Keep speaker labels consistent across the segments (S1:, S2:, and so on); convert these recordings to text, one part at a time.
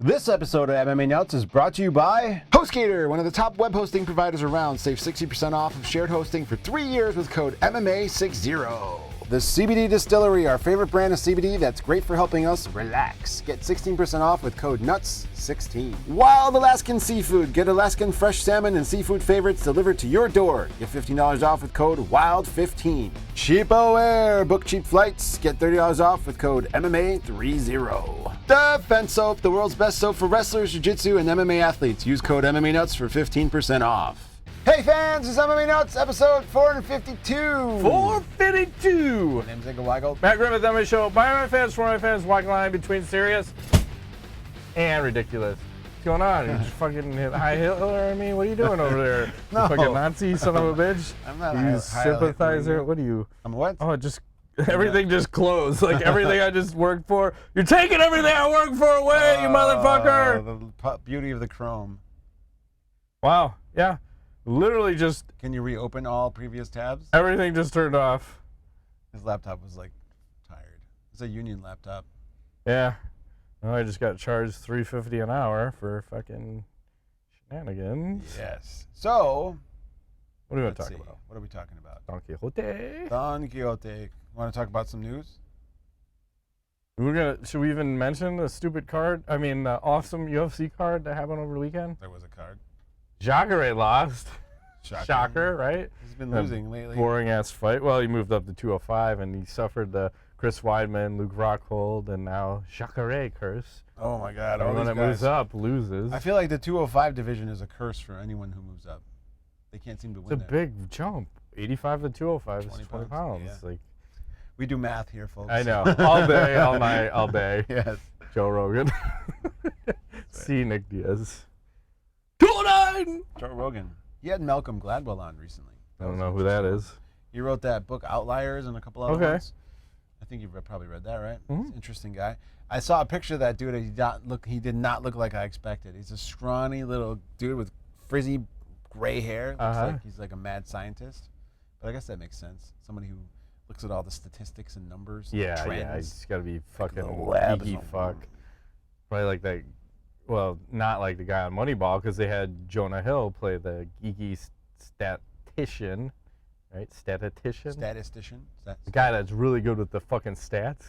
S1: This episode of MMA Nuts is brought to you by HostGator, one of the top web hosting providers around. Save 60% off of shared hosting for 3 years with code MMA60. The CBD Distillery, our favorite brand of CBD that's great for helping us relax. Get 16% off with code NUTS16. Wild Alaskan Seafood. Get Alaskan fresh salmon and seafood favorites delivered to your door. Get $15 off with code WILD15. Cheapo Air. Book cheap flights. Get $30 off with code MMA30. Defense Soap, the world's best soap for wrestlers, jiu-jitsu, and MMA athletes. Use code MMA Nuts for 15% off. Hey fans, it's MMA Nuts, episode 452.
S2: 452.
S1: My name's Inga Weigel.
S2: Matt Griffith, MMA show. By MMA fans, for MMA fans, walking line between serious and ridiculous. What's going on? You just fucking hit high Hitler at me? What are you doing over there?
S1: No.
S2: You fucking Nazi son of a bitch.
S1: I'm not
S2: You
S1: a
S2: sympathizer. What are you?
S1: I'm what?
S2: Oh, just everything just closed. Like everything I just worked for. You're taking everything I worked for away, you motherfucker.
S1: The beauty of the Chrome.
S2: Wow. Yeah. Literally just
S1: Can you reopen all previous tabs?
S2: everything just turned off.
S1: His laptop was like tired. It's a union laptop.
S2: Yeah. Well, I just got charged $3.50 an hour for fucking shenanigans.
S1: Yes. So,
S2: What are we going to
S1: let's
S2: talk
S1: see.
S2: about?
S1: What are we talking about?
S2: Don Quixote.
S1: Don Quixote. Want to talk about some news?
S2: Should we even mention the stupid card? I mean, the awesome UFC card that happened over the weekend?
S1: There was a card.
S2: Jacare lost.
S1: Shocker.
S2: Right?
S1: He's been losing lately.
S2: Boring ass fight. Well, he moved up to 205 and he suffered the Chris Weidman, Luke Rockhold, and now Jacare curse.
S1: Oh my God. All
S2: Everyone
S1: these
S2: that
S1: guys.
S2: moves up loses.
S1: I feel like the 205 division is a curse for anyone who moves up. They can't seem to
S2: It's
S1: win
S2: a
S1: there.
S2: big jump. 85 to 205 is 20 pounds.
S1: Yeah.
S2: Like,
S1: We do math here, folks.
S2: I know. All day, all night, all day.
S1: Yes.
S2: Joe Rogan. See Nick Diaz. 209!
S1: Joe Rogan. He had Malcolm Gladwell on recently.
S2: I don't know who that is.
S1: He wrote that book Outliers and a couple other
S2: Okay.
S1: ones. I think you've probably read that, right?
S2: Mhm.
S1: He's an interesting guy. I saw a picture of that dude. He did not look like I expected. He's a scrawny little dude with frizzy gray hair. Looks like he's like a mad scientist. But I guess that makes sense. Somebody who looks at all the statistics and numbers. And
S2: Yeah,
S1: trends.
S2: he's got to be fucking
S1: the lab
S2: geeky
S1: is
S2: fuck. Probably like that. Well, not like the guy on Moneyball because they had Jonah Hill play the geeky statistician, right? Statistician. The guy that's really good with the fucking stats.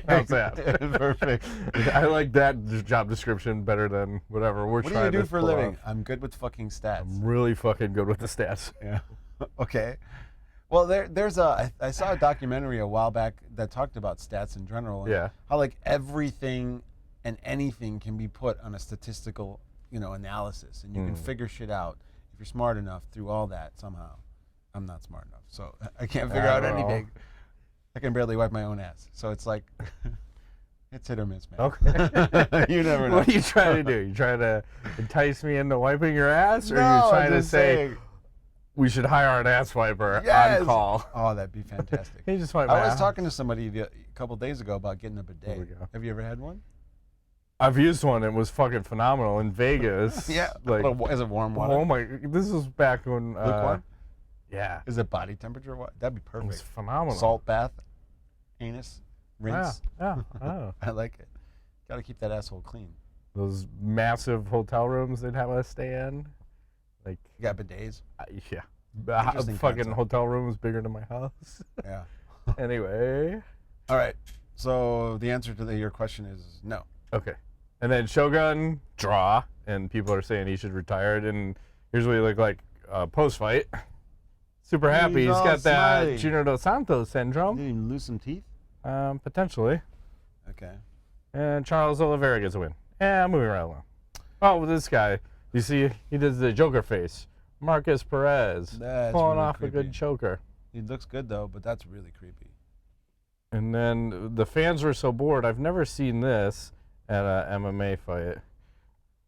S2: How's that?
S1: Perfect.
S2: I like that job description better than whatever we're
S1: What do
S2: trying
S1: you do
S2: to
S1: for a
S2: pull
S1: living?
S2: off.
S1: I'm good with fucking stats.
S2: I'm really fucking good with the stats.
S1: Yeah. Okay. Well, I saw a documentary a while back that talked about stats in general. And
S2: Yeah.
S1: How like everything and anything can be put on a statistical, analysis, and you can figure shit out if you're smart enough through all that somehow. I'm not smart enough, so I can't figure out anything. I can barely wipe my own ass, so it's like it's hit or miss, man.
S2: Okay.
S1: You never know.
S2: What are you trying to do? You trying to entice me into wiping your ass, or
S1: No,
S2: are you
S1: I'm
S2: trying to
S1: just
S2: say
S1: saying.
S2: we should hire an ass wiper
S1: Yes.
S2: on call?
S1: Oh, that'd be fantastic.
S2: He just wiped my
S1: I was
S2: ass.
S1: talking to somebody a couple days ago about getting a
S2: There we
S1: bidet.
S2: go.
S1: Have you ever had one?
S2: I've used one. It was fucking phenomenal in Vegas.
S1: Yeah.
S2: Like,
S1: Is it warm water?
S2: oh my! This was back when.
S1: Lukewarm?
S2: Yeah.
S1: Is it body temperature? What? That'd be
S2: It
S1: perfect.
S2: was phenomenal.
S1: Salt bath, anus, rinse.
S2: Yeah. Oh.
S1: I like it. Got to keep that asshole clean.
S2: Those massive hotel rooms they'd have us stay in. Like,
S1: You got bidets?
S2: yeah.
S1: Interesting
S2: Fucking
S1: concept.
S2: hotel rooms bigger than my house.
S1: Yeah.
S2: Anyway.
S1: All right. So the answer to your question is no.
S2: Okay. And then Shogun, draw, and people are saying he should retire. And here's what he looked like post-fight. Super happy.
S1: He's
S2: He's
S1: all
S2: got that
S1: smiley.
S2: Junior Dos Santos syndrome.
S1: Did he lose some teeth?
S2: Potentially.
S1: Okay.
S2: And Charles Oliveira gets a win. Yeah, moving right along. Oh, with this guy, you see, he does the Joker face. Marcus Perez
S1: That's
S2: pulling
S1: really
S2: off a good
S1: creepy.
S2: choker.
S1: He looks good though, but that's really creepy.
S2: And then the fans were so bored. I've never seen this at a MMA fight.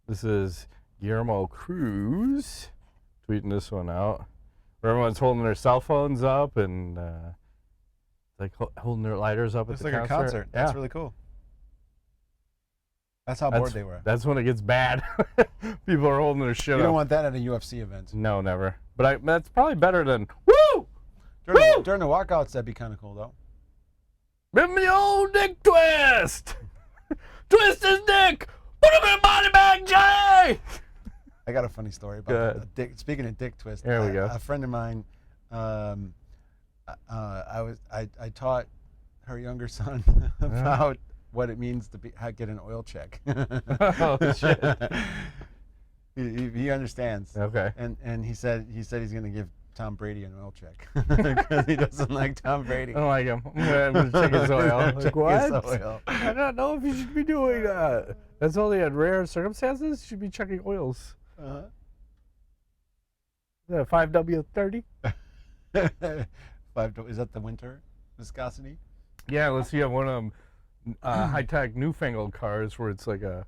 S2: This is Guillermo Cruz tweeting this one out. Where everyone's holding their cell phones up and like holding their lighters up
S1: Looks
S2: at
S1: like
S2: the
S1: a concert.
S2: Yeah.
S1: That's really cool. That's how bored they were.
S2: That's when it gets bad. People are holding their shit
S1: You
S2: up.
S1: don't want that at a UFC event.
S2: No, never. But that's probably better than woo.
S1: During the walkouts, that'd be kind of cool though.
S2: Give me the old dick twist. Twist his dick. Put him in
S1: I got a funny story about that. Speaking of dick twist,
S2: There we go.
S1: A friend of mine, I taught her younger son about what it means to get an oil check.
S2: Oh shit.
S1: He understands.
S2: Okay.
S1: And he said he's going to give Tom Brady an oil check because he doesn't like Tom Brady.
S2: I don't like him. I'm gonna check his oil. Like,
S1: Check
S2: what?
S1: his oil.
S2: I don't know if you should be doing that. That's only in rare circumstances. You should be checking oils.
S1: Uh-huh.
S2: Is that a 5W30?
S1: Is that the winter viscosity?
S2: Yeah, let's see. One of them high-tech newfangled cars where it's like a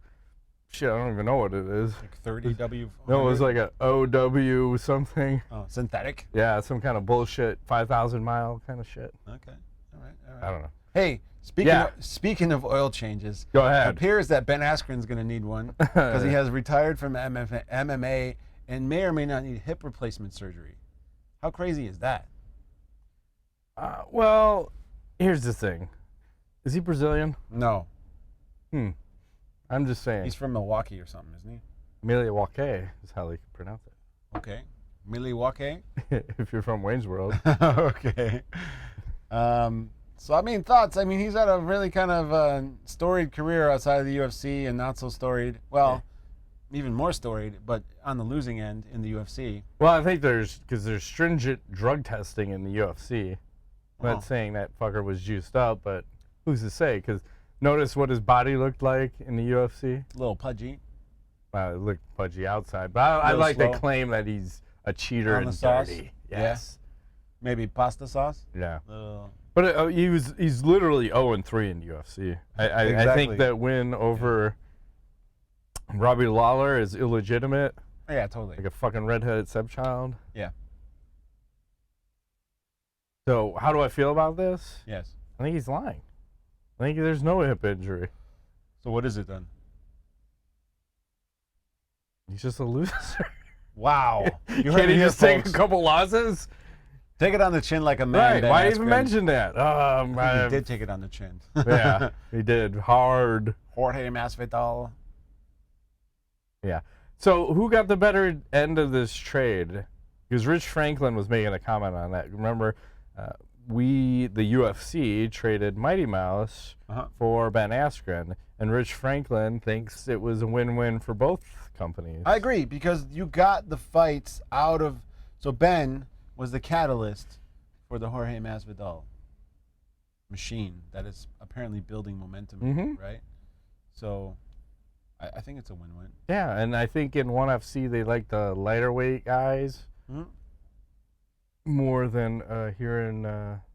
S2: shit. I don't even know what it is.
S1: Like 30W.
S2: No, it was like a OW something.
S1: Oh, synthetic.
S2: Yeah, some kind of bullshit 5,000 mile kind of shit.
S1: Okay. All right.
S2: I don't know.
S1: Hey, speaking of oil changes,
S2: Go ahead.
S1: It appears that Ben Askren's going to need one because he has retired from MMA and may or may not need hip replacement surgery. How crazy is that?
S2: Well, here's the thing. Is he Brazilian?
S1: No.
S2: I'm just saying.
S1: He's from Milwaukee or something, isn't he?
S2: Milwaukee is how they pronounce it.
S1: Okay. Milwaukee?
S2: If you're from Wayne's World.
S1: Okay. So, I mean, thoughts. I mean, he's had a really kind of storied career outside of the UFC and not so storied. Well, even more storied, but on the losing end in the UFC.
S2: Well, I think there's stringent drug testing in the UFC. I'm not saying that fucker was juiced up, but who's to say? Because notice what his body looked like in the UFC.
S1: A little pudgy.
S2: It looked pudgy outside, but I like to claim that he's a cheater
S1: On the
S2: and
S1: sauce?
S2: dirty. Yes.
S1: Yeah. Maybe pasta sauce?
S2: Yeah. But he's literally 0-3 in the UFC. I
S1: Exactly.
S2: think that win over Robbie Lawler is illegitimate.
S1: Yeah, totally.
S2: Like a fucking redheaded stepchild.
S1: Yeah.
S2: So how do I feel about this?
S1: Yes.
S2: I think he's lying. I think there's no hip injury.
S1: So what is it then?
S2: He's just a loser.
S1: Wow. You
S2: Can't he
S1: here,
S2: just take
S1: folks.
S2: a couple losses?
S1: Take it on the chin like a man.
S2: Right.
S1: Ben
S2: Why
S1: Askren.
S2: even mention that?
S1: He did take it on the chin.
S2: Yeah, he did. Hard.
S1: Jorge Masvidal.
S2: Yeah. So who got the better end of this trade? Because Rich Franklin was making a comment on that. Remember, the UFC, traded Mighty Mouse for Ben Askren, and Rich Franklin thinks it was a win-win for both companies.
S1: I agree, because you got the fights out of... So Ben was the catalyst for the Jorge Masvidal machine that is apparently building momentum, right? So I think it's a win-win.
S2: Yeah, and I think in ONE FC they like the lighter weight guys more than here in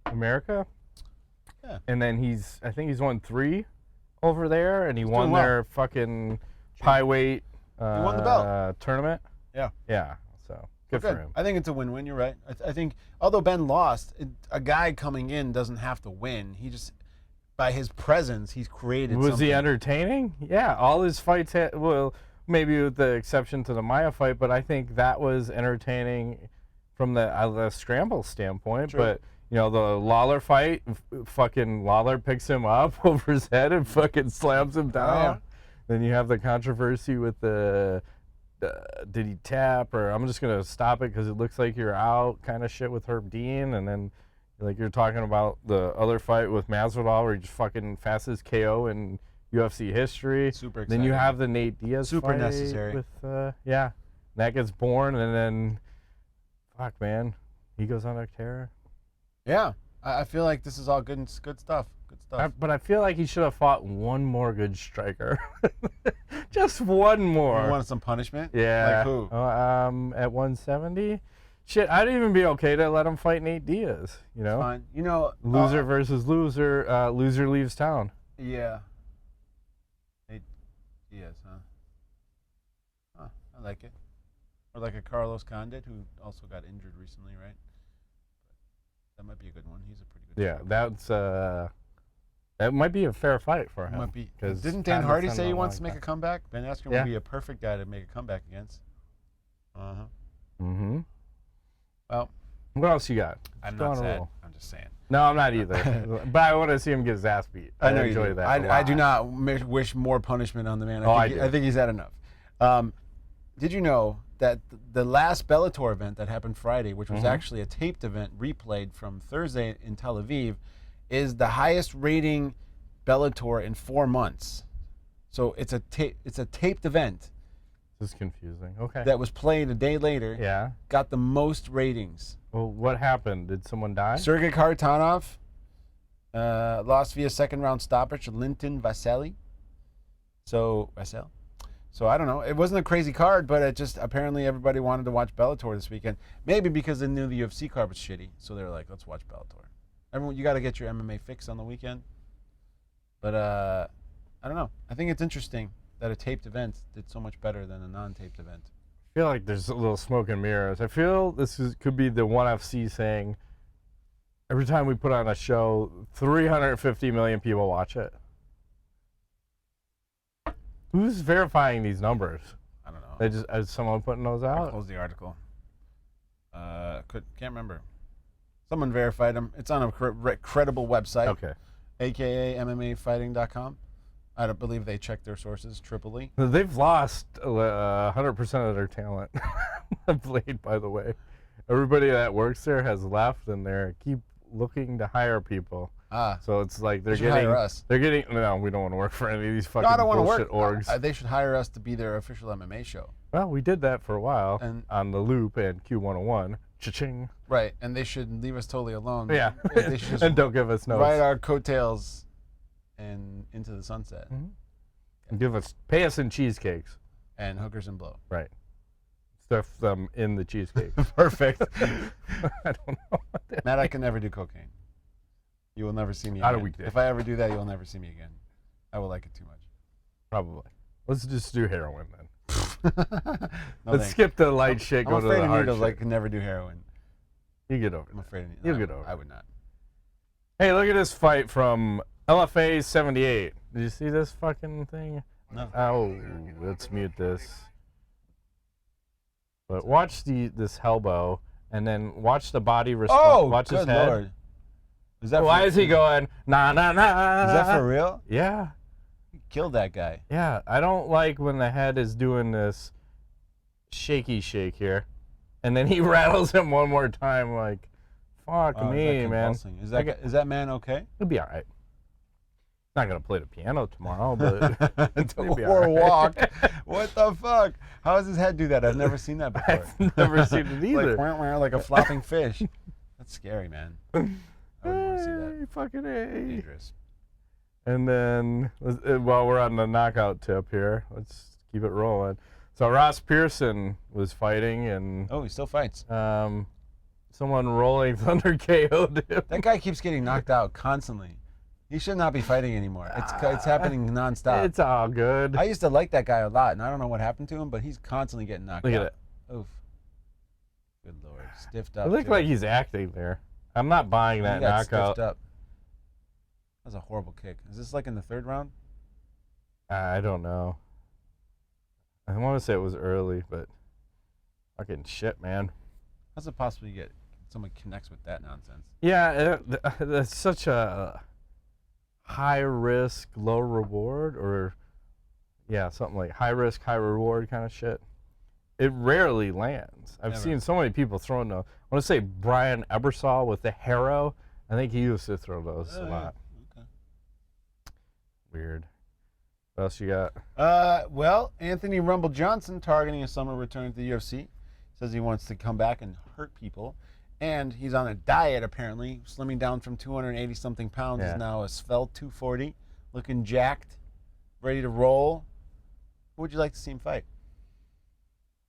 S2: America.
S1: Yeah.
S2: And then I think he's won 3 over there, and he won
S1: well.
S2: their fucking pie weight
S1: He won the belt.
S2: tournament.
S1: Yeah.
S2: Yeah, so good for him.
S1: I think it's a win-win. You're right. I think although Ben lost, a guy coming in doesn't have to win. He just, by his presence, he's created
S2: Was
S1: something.
S2: he entertaining? Yeah, all his fights had, well, maybe with the exception to the Maya fight, but I think that was entertaining from the scramble standpoint.
S1: True.
S2: But, you know, the Lawler fight, fucking Lawler picks him up over his head and fucking slams him down.
S1: yeah.
S2: Then you have the controversy with the did he tap, or I'm just going to stop it because it looks like you're out kind of shit with Herb Dean. And then like you're talking about the other fight with Masvidal where he just fucking fastest KO in UFC history.
S1: Super exciting.
S2: Then you have the Nate Diaz
S1: Super
S2: fight
S1: necessary.
S2: with that gets born, and then fuck man, he goes on a tear.
S1: Yeah. I feel like this is all good stuff. Good stuff.
S2: But I feel like he should have fought one more good striker. Just one more.
S1: You wanted some punishment?
S2: Yeah.
S1: Like who?
S2: At 170? Shit, I'd even be okay to let him fight Nate Diaz, you know?
S1: Fine. You know,
S2: Loser versus loser. Loser leaves town.
S1: Yeah. Nate Diaz, huh? I like it. Or like a Carlos Condit, who also got injured recently, right? That might be a good one. He's a pretty good
S2: Yeah, that might be a fair fight for him.
S1: Might be.
S2: 'Cause
S1: Didn't Dan
S2: time
S1: Hardy
S2: defend
S1: say he
S2: the
S1: wants to
S2: long
S1: make a comeback? Ben Askren
S2: Yeah.
S1: would be a perfect guy to make a comeback against. Uh-huh.
S2: Mm-hmm.
S1: Well,
S2: What else you got?
S1: I'm
S2: Just go
S1: not
S2: on a
S1: sad.
S2: roll.
S1: I'm just saying.
S2: No, I'm not either. But I want to see him get his ass beat.
S1: I know you
S2: enjoy
S1: do.
S2: that.
S1: I do not wish more punishment on the man.
S2: I
S1: I
S2: do.
S1: think he's had enough. did you know that the last Bellator event that happened Friday, which was actually a taped event replayed from Thursday in Tel Aviv, is the highest rating Bellator in 4 months. So it's a taped event.
S2: This is confusing. Okay.
S1: That was played a day later.
S2: Yeah.
S1: Got the most ratings.
S2: Well, what happened? Did someone die?
S1: Sergey Kharitonov lost via second round stoppage to Linton Vasily. So I don't know. It wasn't a crazy card, but it just apparently everybody wanted to watch Bellator this weekend. Maybe because they knew the UFC card was shitty, so they were like, "Let's watch Bellator." Everyone, you got to get your MMA fix on the weekend. But I don't know. I think it's interesting that a taped event did so much better than a non-taped event.
S2: I feel like there's a little smoke and mirrors. I feel could be the ONE FC saying, every time we put on a show, 350 million people watch it. Who's verifying these numbers?
S1: I don't know.
S2: They just is someone putting those out?
S1: Close the article. Can't remember. Someone verified them. It's on a credible website.
S2: Okay.
S1: AKA MMAfighting.com. I don't believe they checked their sources. Tripoli.
S2: They've lost 100% of their talent of late, by the way. Everybody that works there has left, and they keep looking to hire people. So it's like they're getting.
S1: Hire us.
S2: They're getting. No, we don't want to work for any of these fucking
S1: No, I don't want to work.
S2: orgs.
S1: They should hire us to be their official MMA show.
S2: Well, we did that for a while
S1: And
S2: on the Loop and Q101. Cha-ching.
S1: Right, and they should leave us totally alone.
S2: Yeah.
S1: They should just
S2: And don't give us notes.
S1: ride our coattails and into the sunset.
S2: And pay us in cheesecakes.
S1: And hookers and blow.
S2: Right. Stuff them in the cheesecake.
S1: Perfect.
S2: I don't know.
S1: Matt, I can never do cocaine. You will never see me
S2: On a
S1: again.
S2: weekday.
S1: If I ever do that, you'll never see me again. I will like it too much.
S2: Probably. Let's just do heroin then.
S1: No,
S2: Let's
S1: thanks.
S2: skip the light shit.
S1: I'm
S2: Go to
S1: afraid
S2: the
S1: of
S2: hard
S1: needles.
S2: shit.
S1: I can never do heroin.
S2: You get over
S1: I'm
S2: it.
S1: afraid of needles.
S2: You'll get over it.
S1: I would not.
S2: Hey, look at this fight from LFA 78. Did you see this fucking thing?
S1: No.
S2: Oh, let's mute this. But watch this elbow, and then watch the body respond.
S1: Oh,
S2: watch
S1: good
S2: his head.
S1: Lord. Is that
S2: Why is he going, nah, nah, nah?
S1: Is that for real?
S2: Yeah.
S1: He killed that guy.
S2: Yeah. I don't like when the head is doing this shaky shake here. And then he rattles him one more time like, fuck
S1: Oh,
S2: me,
S1: is that
S2: man.
S1: convulsing? Is that man okay?
S2: He'll be all right. Not going to play the piano tomorrow, but he'll be all
S1: Or
S2: right.
S1: walk. What the fuck? How does his head do that? I've never seen that before.
S2: I've never seen it either.
S1: Like, wah, wah, like a flopping fish. That's scary, man. I wouldn't want to see that.
S2: Hey, fucking A.
S1: Dangerous.
S2: And then, while we're on the knockout tip here, let's keep it rolling. So Ross Pearson was fighting, and
S1: Oh, he still fights.
S2: someone rolling thunder KO'd him.
S1: That guy keeps getting knocked out constantly. He should not be fighting anymore. It's happening nonstop.
S2: It's all good.
S1: I used to like that guy a lot, and I don't know what happened to him, but he's constantly getting knocked
S2: Look
S1: out.
S2: at it.
S1: Oof. Good Lord. Stiffed up.
S2: It looked
S1: too.
S2: like he's acting there. I'm not buying that
S1: He got
S2: knockout.
S1: stiffed up. That was a horrible kick. Is this like in the third round?
S2: I don't know. I want to say it was early, but fucking shit, man.
S1: How's it possible you get someone connects with that nonsense?
S2: Yeah, that's such a high risk, low reward, or yeah, something like high risk, high reward kind of shit. It rarely lands. I've
S1: Never.
S2: seen so many people throwing those. I want to say Brian Ebersol with the Harrow. I think he used to throw those a lot.
S1: Okay.
S2: Weird. What else you got?
S1: Well, Anthony Rumble Johnson targeting a summer return to the UFC. Says he wants to come back and hurt people. And he's on a diet, apparently. Slimming down from 280-something pounds.
S2: Yeah.
S1: Is now a svelte 240. Looking jacked. Ready to roll. Who would you like to see him fight?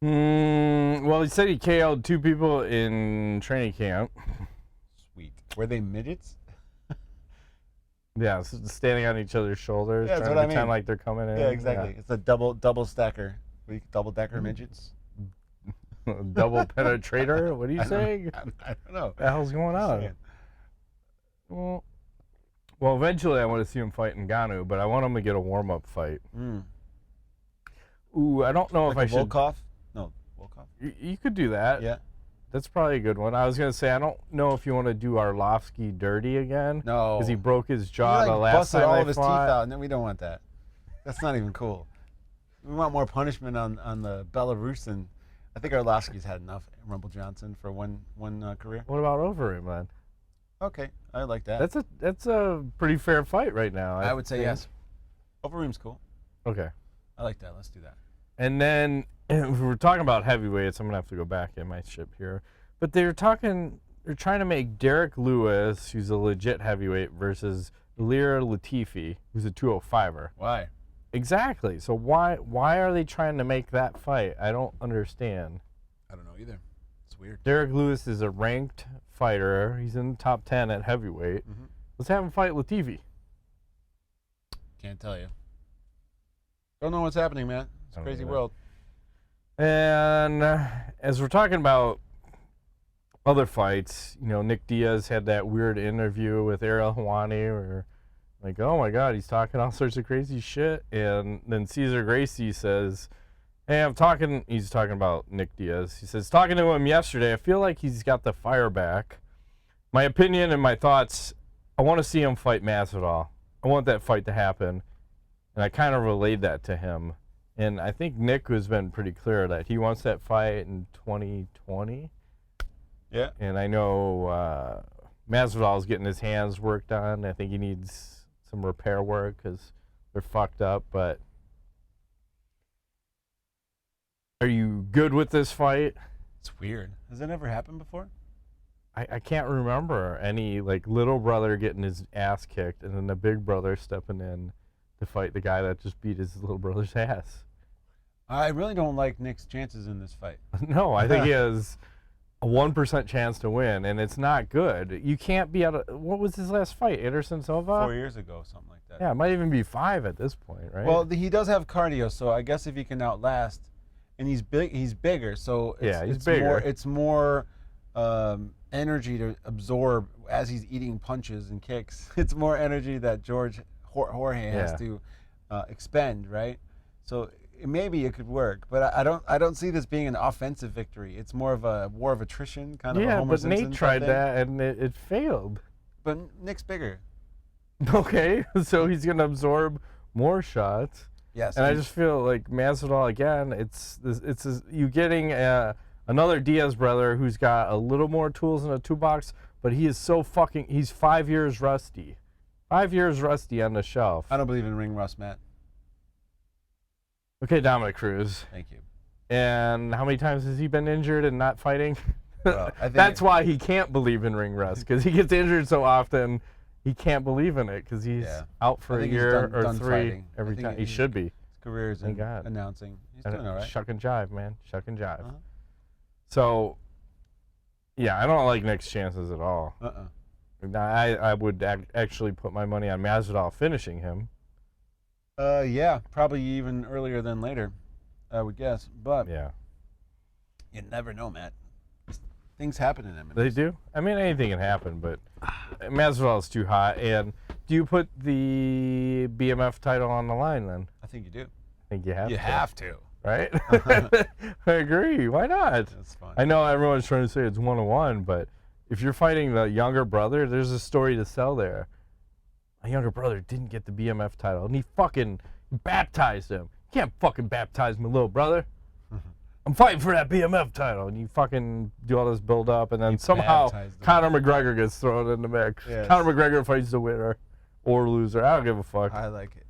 S2: Well, he said he KO'd 2 people in training camp.
S1: Sweet. Were they midgets?
S2: Yeah, standing on each other's shoulders,
S1: Yeah, that's
S2: trying
S1: what
S2: to
S1: I
S2: pretend
S1: mean.
S2: like they're coming in.
S1: Yeah, exactly. It's a double stacker. Double decker midgets?
S2: Yeah. Double penetrator? What are you saying?
S1: I don't know.
S2: What the hell's going on?
S1: Saying.
S2: Well, eventually I want to see him fight Ngannou, but I want him to get a warm-up fight. Ooh, I don't know if I
S1: Like a
S2: should.
S1: Volkov? No, Volkov?
S2: You could do that.
S1: Yeah.
S2: That's probably a good one. I was going to say, I don't know if you want to do Arlovsky dirty again.
S1: No.
S2: Because he broke his
S1: He
S2: jaw
S1: like
S2: the last
S1: busted
S2: time
S1: all
S2: they
S1: of his teeth
S2: fought.
S1: out. No, we don't want that. That's not even cool. We want more punishment on the Belarusian. I think Arlovsky's had enough. Rumble Johnson for one career.
S2: What about Overeem, man?
S1: Okay, I like that.
S2: That's a pretty fair fight right now.
S1: I would say yes. Overeem's cool.
S2: Okay.
S1: I like that. Let's do that.
S2: And then if we're talking about heavyweights, I'm gonna have to go back in my ship here. But they're trying to make Derrick Lewis, who's a legit heavyweight, versus Ilir Latifi, who's a 205er.
S1: Why?
S2: Exactly. So why are they trying to make that fight? I don't understand.
S1: I don't know either. It's weird.
S2: Derrick Lewis is a ranked fighter. He's in the top 10 at heavyweight.
S1: Mm-hmm.
S2: Let's have him fight Latifi.
S1: Can't tell you. Don't know what's happening, man. It's a crazy world.
S2: And as we're talking about other fights, you know, Nick Diaz had that weird interview with Ariel Helwani where, like, oh my God, he's talking all sorts of crazy shit. And then Cesar Gracie says, hey, he's talking about Nick Diaz. He says, talking to him yesterday, I feel like he's got the fire back. My opinion and my thoughts, I want to see him fight Masvidal. I want that fight to happen. And I kind of relayed that to him. And I think Nick has been pretty clear that he wants that fight in 2020.
S1: Yeah.
S2: And I know Masvidal is getting his hands worked on. I think he needs some repair work because they're fucked up. But are you good with this fight?
S1: It's weird. Has that ever happened before?
S2: I can't remember any, like, little brother getting his ass kicked and then the big brother stepping in to fight the guy that just beat his little brother's ass.
S1: I really don't like Nick's chances in this fight.
S2: No, I think he has a 1% chance to win, and it's not good. You can't be out of, what was his last fight? Anderson Silva?
S1: 4 years ago, something like that.
S2: Yeah, it might even be 5 at this point, right?
S1: Well, he does have cardio, so I guess if he can outlast, and he's bigger, so
S2: he's bigger.
S1: It's more energy to absorb as he's eating punches and kicks. It's more energy that Jorge has to expend, right? So maybe it could work, but I don't see this being an offensive victory. It's more of a war of attrition, kind of.
S2: Yeah,
S1: a Homer
S2: but
S1: Simpson
S2: Nate tried
S1: thing.
S2: that and it failed.
S1: But Nick's bigger.
S2: Okay, so he's gonna absorb more shots.
S1: Yes.
S2: And I just feel like Masvidal again. You getting another Diaz brother who's got a little more tools in a toolbox, but he is so fucking. He's 5 years rusty. 5 years rusty on the shelf.
S1: I don't believe in ring rust, Matt.
S2: Okay, Dominic Cruz.
S1: Thank you.
S2: And how many times has he been injured and not fighting?
S1: Well, I think
S2: That's why he can't believe in ring rust, because he gets injured so often. He can't believe in it because he's out for a year or
S1: done
S2: 3
S1: fighting.
S2: every time. He should be.
S1: His career is in announcing. He's doing all right.
S2: Shuck and jive, man. Shuck and jive. So, yeah, I don't like Nick's chances at all. I would actually put my money on Masvidal finishing him.
S1: Yeah, probably even earlier than later, I would guess. But
S2: yeah,
S1: you never know, Matt. Things happen in MMA.
S2: They do? I mean, anything can happen, but Masvidal is too hot. And do you put the BMF title on the line then?
S1: I think you do.
S2: I think you have to.
S1: You have to.
S2: Right? I agree. Why not?
S1: That's fine.
S2: I know everyone's trying to say it's 1-1, but if you're fighting the younger brother, there's a story to sell there. My younger brother didn't get the BMF title, and he fucking baptized him. You can't fucking baptize my little brother. I'm fighting for that BMF title, and you fucking do all this build up, and then somehow Conor McGregor gets thrown in the mix. Yes. Conor McGregor fights the winner or loser. I don't give a fuck.
S1: I like it.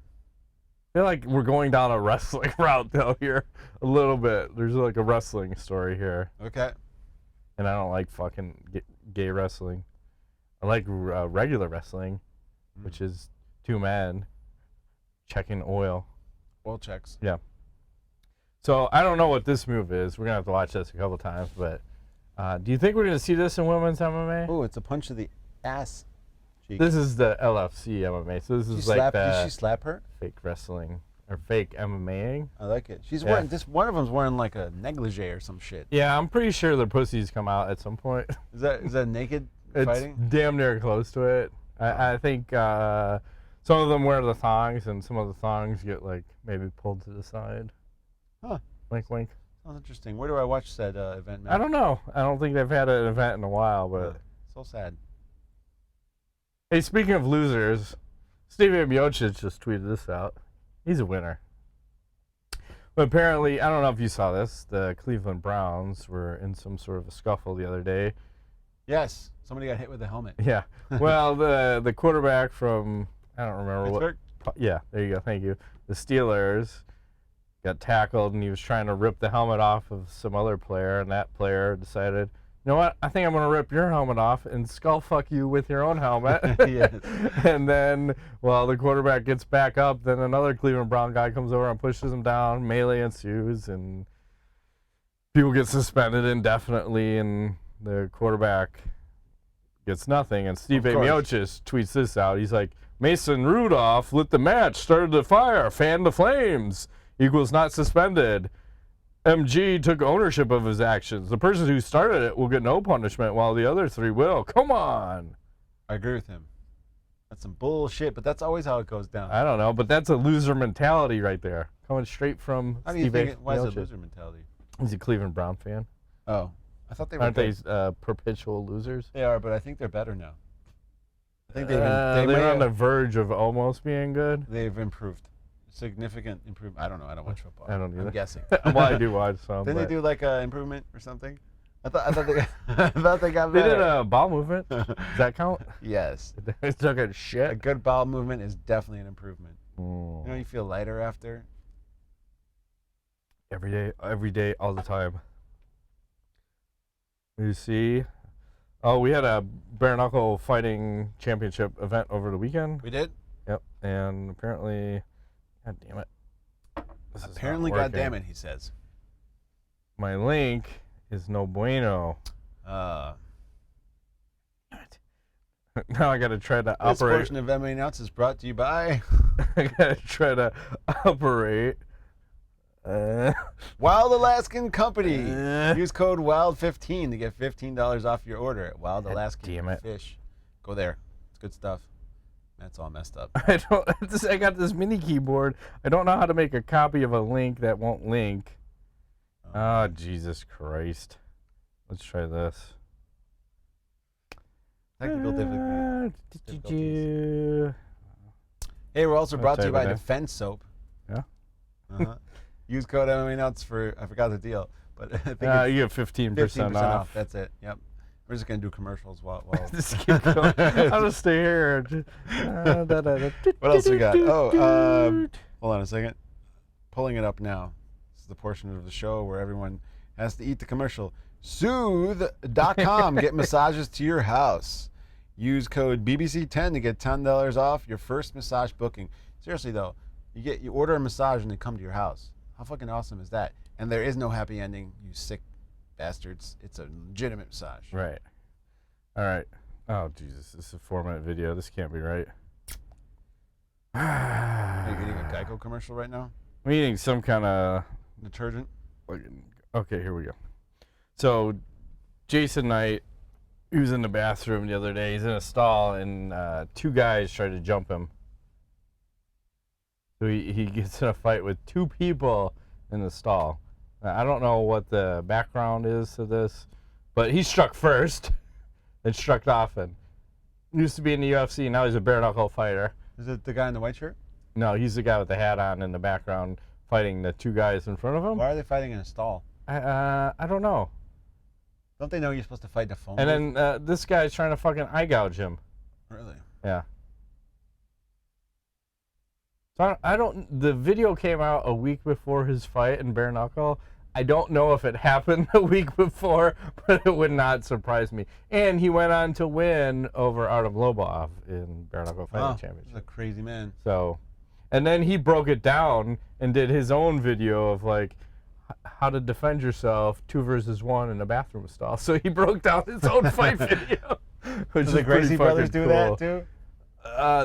S2: I feel like we're going down a wrestling route though here a little bit. There's like a wrestling story here.
S1: Okay.
S2: And I don't like fucking gay wrestling. I like regular wrestling, which is 2 men checking oil.
S1: Oil checks.
S2: Yeah. So I don't know what this move is. We're gonna have to watch this a couple times, but do you think we're gonna see this in women's MMA?
S1: Oh, it's a punch to the ass cheek.
S2: This is the LFC MMA. So this is like
S1: did she slap her?
S2: Fake wrestling or fake MMAing.
S1: I like it. She's wearing this. One of them's wearing like a negligee or some shit.
S2: Yeah, I'm pretty sure their pussies come out at some point.
S1: Is that naked fighting?
S2: It's damn near close to it. I think some of them wear the thongs, and some of the thongs get like maybe pulled to the side.
S1: Huh.
S2: Wink, wink.
S1: Sounds interesting. Where do I watch said event, Matt?
S2: I don't know. I don't think they've had an event in a while, but
S1: so sad.
S2: Hey, speaking of losers, Stipe Miocic just tweeted this out. He's a winner. But apparently, I don't know if you saw this, the Cleveland Browns were in some sort of a scuffle the other day.
S1: Yes, somebody got hit with a helmet.
S2: Yeah. Well, the quarterback from, I don't remember
S1: Pittsburgh?
S2: what. Yeah, there you go. Thank you. The Steelers got tackled, and he was trying to rip the helmet off of some other player, and that player decided, you know what, I think I'm going to rip your helmet off and skull fuck you with your own helmet.
S1: Yes.
S2: And then, well, the quarterback gets back up, then another Cleveland Brown guy comes over and pushes him down, melee ensues, and people get suspended indefinitely, and the quarterback gets nothing. And Stipe Miocic tweets this out. He's like, Mason Rudolph lit the match, started the fire, fanned the flames, equals not suspended. MG took ownership of his actions. The person who started it will get no punishment, while the other three will. Come on.
S1: I agree with him. That's some bullshit, but that's always how it goes down.
S2: I don't know, but that's a loser mentality right there. Coming straight from
S1: How do you
S2: Stipe
S1: think why is it
S2: Miocic.
S1: loser mentality?
S2: He's a Cleveland Brown fan.
S1: Oh, I thought they were
S2: Aren't
S1: good.
S2: they perpetual losers?
S1: They are, but I think they're better now. I think
S2: They're on the verge of almost being good.
S1: They've improved. Significant improvement. I don't know. I don't watch football.
S2: I don't either.
S1: I'm guessing.
S2: Well, I do watch some.
S1: Didn't they
S2: but
S1: do like an improvement or something? I thought they I thought they got
S2: they
S1: better.
S2: did a ball movement. Does that count?
S1: Yes.
S2: They took a
S1: A
S2: shit.
S1: good bowel movement is definitely an improvement.
S2: Mm.
S1: You know, you feel lighter after.
S2: Every day, all the time. You see? Oh, we had a bare knuckle fighting championship event over the weekend.
S1: We did?
S2: Yep. And apparently, god damn it. This is not
S1: Apparently, God
S2: working.
S1: damn it, he says.
S2: My link is no bueno.
S1: Damn it.
S2: Now I gotta try to
S1: This
S2: operate.
S1: portion of MMA Nuts is brought to you by
S2: I gotta try to operate.
S1: Wild Alaskan Company. Use code WILD15 to get $15 off your order at Wild Alaskan
S2: damn it.
S1: Fish. Go there. It's good stuff. That's all messed up.
S2: I got this mini keyboard. I don't know how to make a copy of a link that won't link. Oh, Jesus Christ. Let's try this.
S1: Technical difficulties. Hey, we're also
S2: I'll
S1: brought to you
S2: type
S1: by
S2: it in.
S1: Defense Soap.
S2: Yeah?
S1: Uh-huh. Use code MMA Nuts for, I forgot the deal, but I think
S2: You
S1: it's
S2: get 15% off.
S1: That's it. Yep. We're just going to do commercials while
S2: Just keep going. I'll just stay here.
S1: What else we got? Oh, hold on a second. Pulling it up now. This is the portion of the show where everyone has to eat the commercial. Soothe.com. Get massages to your house. Use code BBC10 to get $10 off your first massage booking. Seriously though, you order a massage and they come to your house. How fucking awesome is that? And there is no happy ending, you sick bastards. It's a legitimate massage.
S2: Right. All right. Oh, Jesus. This is a 4-minute video. This can't be right.
S1: Are you getting a Geico commercial right now?
S2: I'm eating some kind of...
S1: Detergent?
S2: Okay, here we go. So, Jason Knight, he was in the bathroom the other day. He's in a stall, and 2 guys tried to jump him. So he gets in a fight with 2 people in the stall. I don't know what the background is to this, but he struck first and struck often. Used to be in the UFC, now he's a bare knuckle fighter.
S1: Is it the guy in the white shirt?
S2: No, he's the guy with the hat on in the background fighting the 2 guys in front of him.
S1: Why are they fighting in a stall?
S2: I don't know.
S1: Don't they know you're supposed to fight the phone?
S2: And then this guy's trying to fucking eye gouge him.
S1: Really?
S2: Yeah. So I don't. The video came out a week before his fight in bare knuckle. I don't know if it happened a week before, but it would not surprise me. And he went on to win over Artem Lobov in bare knuckle fighting championship.
S1: He's a crazy man.
S2: So, and then he broke it down and did his own video of like how to defend yourself 2 versus 1 in a bathroom stall. So he broke down his own fight video. Which
S1: Do
S2: is
S1: the Gracie
S2: pretty
S1: brothers
S2: fucking
S1: do
S2: cool.
S1: that too?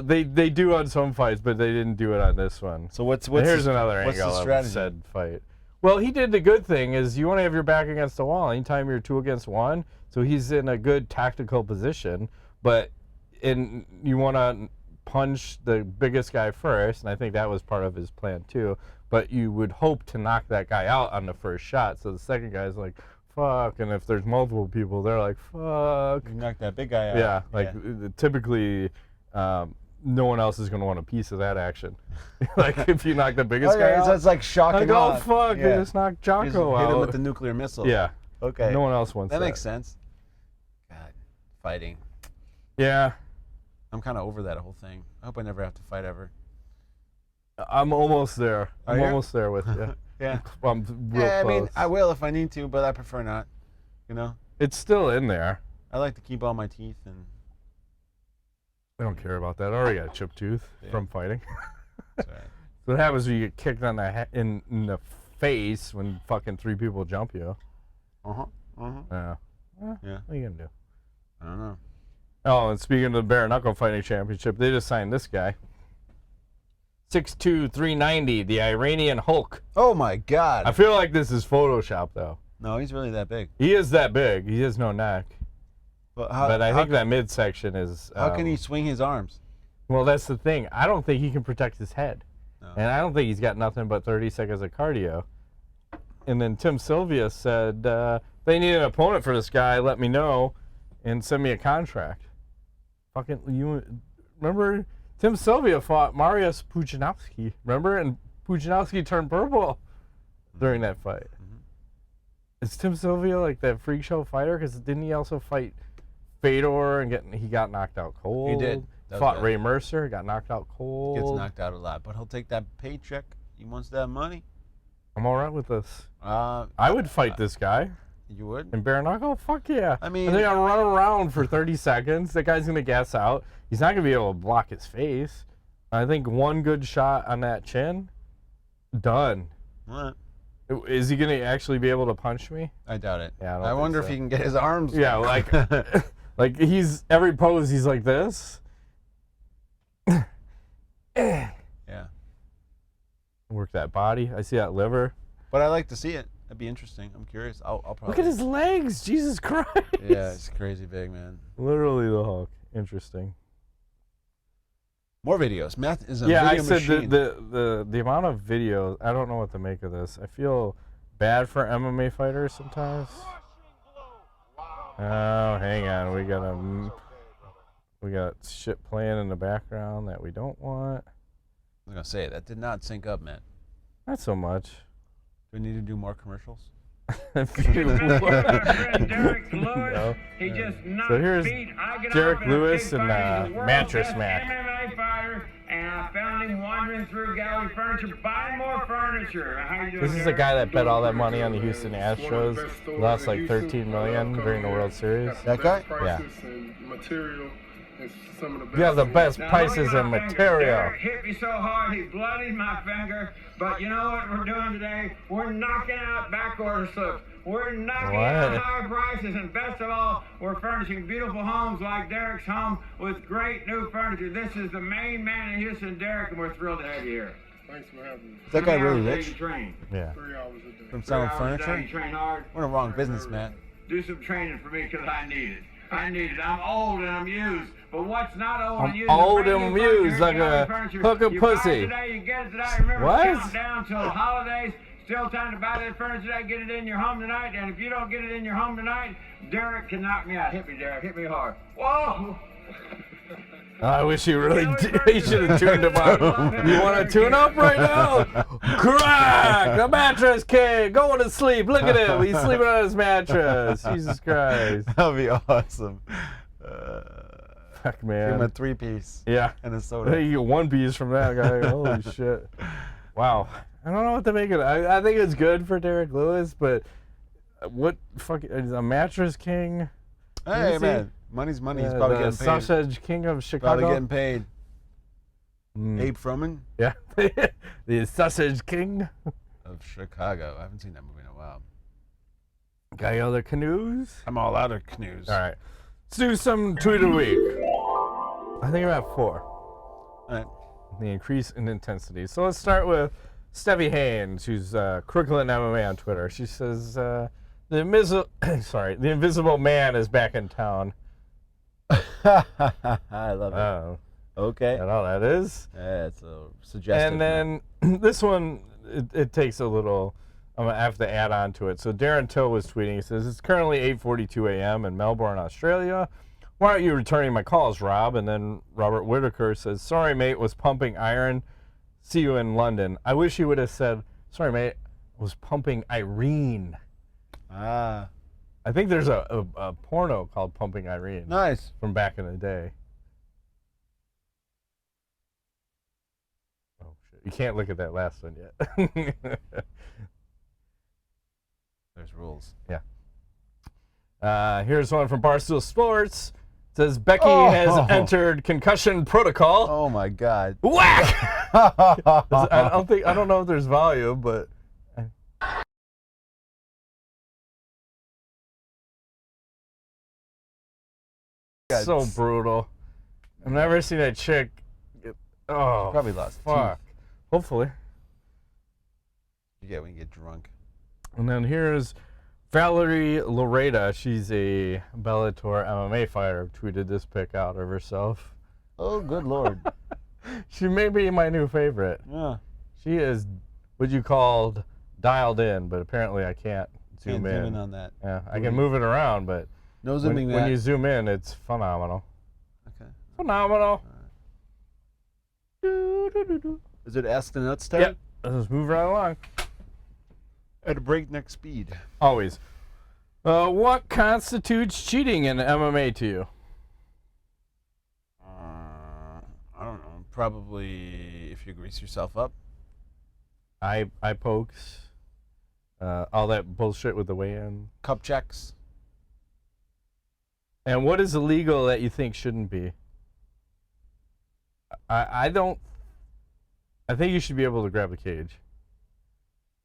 S2: They do on some fights, but they didn't do it on this one.
S1: So what's
S2: Here's another
S1: what's the
S2: angle of
S1: strategy?
S2: said fight. Well, he did the good thing is you want to have your back against the wall anytime you're 2 against 1. So he's in a good tactical position, but you want to punch the biggest guy first, and I think that was part of his plan too. But you would hope to knock that guy out on the first shot, so the second guy's like, fuck, and if there's multiple people, they're like, fuck.
S1: You knock that big guy out.
S2: Yeah, like typically no one else is going to want a piece of that action. Like, if you knock the biggest guy out.
S1: So it's like shocking.
S2: Like, oh, fuck, they just knocked Jocko out.
S1: Hit him with the nuclear missile.
S2: Yeah.
S1: Okay.
S2: No one else wants that.
S1: That makes sense. God, fighting.
S2: Yeah.
S1: I'm kind of over that whole thing. I hope I never have to fight ever.
S2: I'm almost there. I'm
S1: you?
S2: almost there with you.
S1: Yeah.
S2: I'm real close.
S1: I mean, I will if I need to, but I prefer not. You know?
S2: It's still in there.
S1: I like to keep all my teeth and...
S2: I don't care about that. I already got a chipped tooth from fighting.
S1: That's right.
S2: So what happens when you get kicked on the in the face when fucking 3 people jump you?
S1: Uh-huh.
S2: Yeah.
S1: Yeah.
S2: What are you gonna do?
S1: I don't know.
S2: Oh, and speaking of the bare knuckle fighting championship, they just signed this guy. 6'2", 390, the Iranian Hulk.
S1: Oh my God.
S2: I feel like this is Photoshop though.
S1: No, he's really that big.
S2: He is that big. He has no neck.
S1: But
S2: I think that midsection is...
S1: how can he swing his arms?
S2: Well, that's the thing. I don't think he can protect his head.
S1: No.
S2: And I don't think he's got nothing but 30 seconds of cardio. And then Tim Sylvia said, they need an opponent for this guy, let me know, and send me a contract. Fucking, you remember Tim Sylvia fought Mariusz Pudzianowski, remember? And Pudzianowski turned purple during that fight. Is Tim Sylvia like that freak show fighter? Because didn't he also fight Fedor and he got knocked out cold?
S1: He did.
S2: Fought Ray Mercer, got knocked out cold.
S1: Gets knocked out a lot, but he'll take that paycheck. He wants that money.
S2: I'm all right with this. I would fight this guy.
S1: You would?
S2: And bare knuckle? Fuck yeah.
S1: I mean...
S2: And they're going to run around for 30 seconds. That guy's going to gas out. He's not going to be able to block his face. I think one good shot on that chin, done.
S1: What?
S2: Is he going to actually be able to punch me?
S1: I doubt it.
S2: Yeah,
S1: I wonder if he can get his arms.
S2: Yeah, like, like he's every pose he's like this.
S1: Yeah.
S2: Work that body. I see that liver.
S1: But I like to see it. That'd be interesting. I'm curious. I'll probably.
S2: Look at his legs. Jesus Christ.
S1: Yeah, it's crazy big, man.
S2: Literally the Hulk. Interesting.
S1: More videos. Matt is a
S2: video
S1: video machine.
S2: the amount of videos. I don't know what to make of this. I feel bad for MMA fighters sometimes. Oh, hang on. We got shit playing in the background that we don't want.
S1: I was gonna say that did not sync up, Matt.
S2: Not so much.
S1: Do we need to do more commercials?
S3: Derrick Lewis, he just
S2: so here's Derrick Lewis and Mattress Mack.
S3: MMA fighter, and I found him wandering through gallery furniture, buying more furniture. How you doing,
S2: This is the guy that bet all that money on the Houston Astros, lost like $13 million during the World Series.
S1: That guy?
S2: Yeah.
S3: You
S2: have the best prices and material.
S3: Derrick hit me so hard he bloodied my finger. But you know what we're doing today? We're knocking out back order slips. We're knocking out high prices, and best of all, we're furnishing beautiful homes like Derrick's home with great new furniture. This is the main man in Houston, Derrick, and we're thrilled to have you here.
S4: Thanks for having me.
S1: Is that guy really rich?
S2: Yeah.
S4: 3 hours a day.
S1: From selling
S3: 3 hours a
S1: furniture?
S3: day, you train hard.
S1: We're in the wrong business, Matt.
S3: Do some training for me because I need it. I'm old and I'm used. But what's not old and used?
S2: I'm old and used like a hook of pussy.
S3: You buy it today, you get it today. Remember,
S2: What?
S3: count down till the holidays. Still time to buy that furniture today, get it in your home tonight. And if you don't get it in your home tonight, Derrick can knock me out. Hit me, Derrick. Hit me hard. Whoa!
S2: I wish he really did. He should have tuned him up. You want to tune up right now? Crack! The Mattress King going to sleep. Look at him. He's sleeping on his mattress. Jesus Christ.
S1: That'd be awesome.
S2: Fuck,
S1: Give him
S2: man.
S1: a 3-piece.
S2: Yeah.
S1: And a soda.
S2: You get 1 piece from that guy. Holy shit. Wow. I don't know what to make of it. I think it's good for Derrick Lewis, but what fuck is a Mattress King?
S1: Hey, man. Money's money. He's probably getting paid.
S2: Sausage King of Chicago.
S1: Probably getting paid. Abe Froman?
S2: Yeah. The Sausage King
S1: of Chicago. I haven't seen that movie in a while.
S2: Got any other canoes?
S1: I'm all out of canoes.
S2: All right. Let's do some tweet of the week. I think about 4.
S1: All right.
S2: The increase in intensity. So let's start with Steffi Haynes, who's Crooklyn MMA on Twitter. She says, the Invisible Man is back in town.
S1: I love it.
S2: Oh.
S1: Okay.
S2: That's all that is.
S1: Yeah, it's a suggestive.
S2: And then this one, it takes a little, I'm going to have to add on to it. So Darren Till was tweeting. He says, it's currently 8:42 a.m. in Melbourne, Australia. Why aren't you returning my calls, Rob? And then Robert Whitaker says, sorry, mate, was pumping iron. See you in London. I wish he would have said, sorry, mate, was pumping Irene.
S1: Ah.
S2: I think there's a porno called Pumping Irene.
S1: Nice.
S2: From back in the day. Oh, shit. You can't look at that last one yet.
S1: There's rules.
S2: Yeah. Here's one from Barstool Sports. It says, Becky has entered concussion protocol.
S1: Oh, my God.
S2: Whack! I don't know if there's volume, but... So brutal. I've never seen a chick. Oh,
S1: she probably lost
S2: fuck.
S1: teeth.
S2: Hopefully.
S1: You get when you get drunk.
S2: And then here's Valerie Loretta. She's a Bellator MMA fighter. Tweeted this pic out of herself.
S1: Oh, good Lord.
S2: She may be my new favorite.
S1: Yeah.
S2: She is what you called dialed in, but apparently I can't zoom in.
S1: Zoom in on that.
S2: Yeah, I can move it around, but
S1: no zooming
S2: when you zoom in, it's phenomenal.
S1: Okay.
S2: Phenomenal.
S1: Is it Ask the Nuts time?
S2: Yep. Let's move right along.
S1: At a breakneck speed.
S2: Always. What constitutes cheating in MMA to you?
S1: I don't know. Probably if you grease yourself up.
S2: Eye pokes. All that bullshit with the weigh-in.
S1: Cup checks.
S2: And what is illegal that you think shouldn't be? I think you should be able to grab the cage.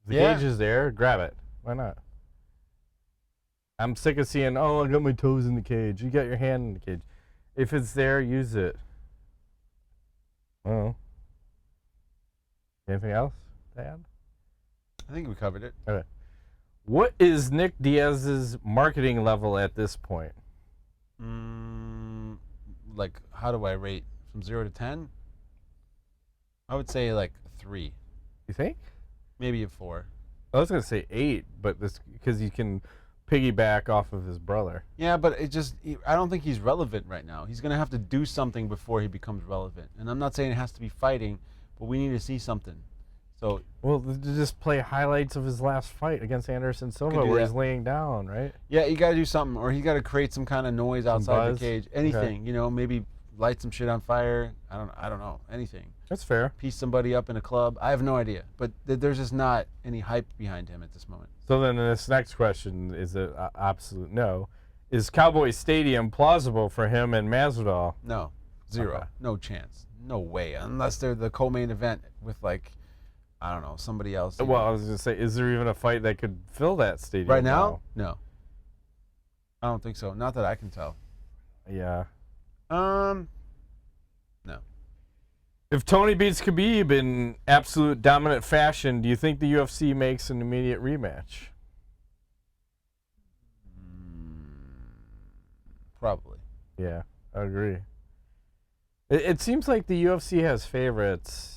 S2: If the cage is there, grab it. Why not? I'm sick of seeing, oh, I got my toes in the cage. You got your hand in the cage. If it's there, use it. Oh. Anything else to add?
S1: I think we covered it.
S2: Okay. What is Nick Diaz's marketing level at this point?
S1: Like, how do I rate from 0 to 10? I would say like 3.
S2: You think?
S1: Maybe a 4.
S2: I was gonna say 8, but this because you can piggyback off of his brother.
S1: Yeah, but I don't think he's relevant right now. He's gonna have to do something before he becomes relevant. And I'm not saying it has to be fighting, but we need to see something. So
S2: well, just play highlights of his last fight against Anderson Silva where he's laying down, right?
S1: Yeah, you got to do something, or he got to create some kind of noise outside the cage. Anything, you know, maybe light some shit on fire. I don't know, anything.
S2: That's fair.
S1: Piece somebody up in a club. I have no idea, but there's just not any hype behind him at this moment.
S2: So then this next question is an absolute no. Is Cowboy Stadium plausible for him and Masvidal?
S1: No, 0, okay. No chance, no way, unless they're the co-main event with like. I don't know, somebody else.
S2: Well, I was going to say, is there even a fight that could fill that stadium?
S1: Right now? No. I don't think so. Not that I can tell.
S2: Yeah.
S1: No.
S2: If Tony beats Khabib in absolute dominant fashion, do you think the UFC makes an immediate rematch?
S1: Probably.
S2: Yeah, I agree. It seems like the UFC has favorites.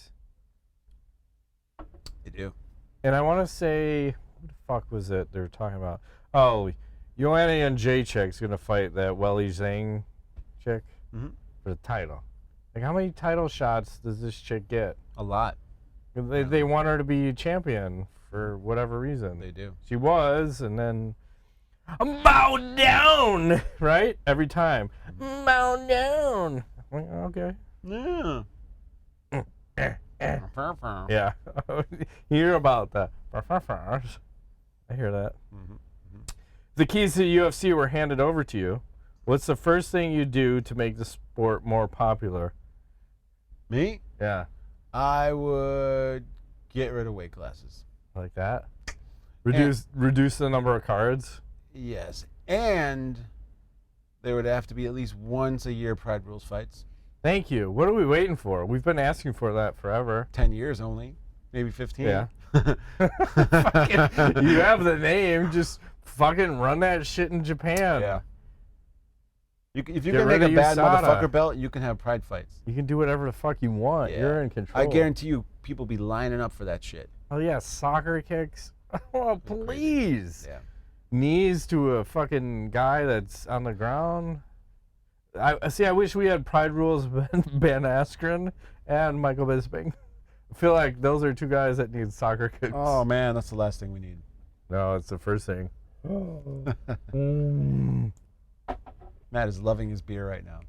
S1: They do.
S2: And I want to say, what the fuck was it they were talking about? Oh, Joanna Jędrzejczyk's going to fight that Weili Zhang chick for the title. Like, how many title shots does this chick get?
S1: A lot.
S2: They want her to be champion for whatever reason.
S1: They do.
S2: She was, and then bow down, right? Every time. Bow down. I'm like, okay.
S1: Yeah.
S2: Yeah. You hear about that. I hear that. The keys to the UFC were handed over to you. What's the first thing you do to make the sport more popular?
S1: Me?
S2: Yeah.
S1: I would get rid of weight classes.
S2: Like that? Reduce the number of cards?
S1: Yes. And there would have to be at least once a year Pride Rules fights.
S2: Thank you. What are we waiting for? We've been asking for that forever.
S1: 10 years only. Maybe 15.
S2: Yeah. You have the name. Just fucking run that shit in Japan.
S1: Yeah. If you can make a bad motherfucker belt, you can have Pride fights.
S2: You can do whatever the fuck you want.
S1: Yeah.
S2: You're in control.
S1: I guarantee you people be lining up for that shit.
S2: Oh, yeah. Soccer kicks. Oh, please.
S1: Yeah.
S2: Knees to a fucking guy that's on the ground. I wish we had Pride Rules ban Askren and Michael Bisping. I feel like those are two guys that need soccer kicks.
S1: Oh, man, that's the last thing we need.
S2: No, it's the first thing.
S1: Matt is loving his beer right now.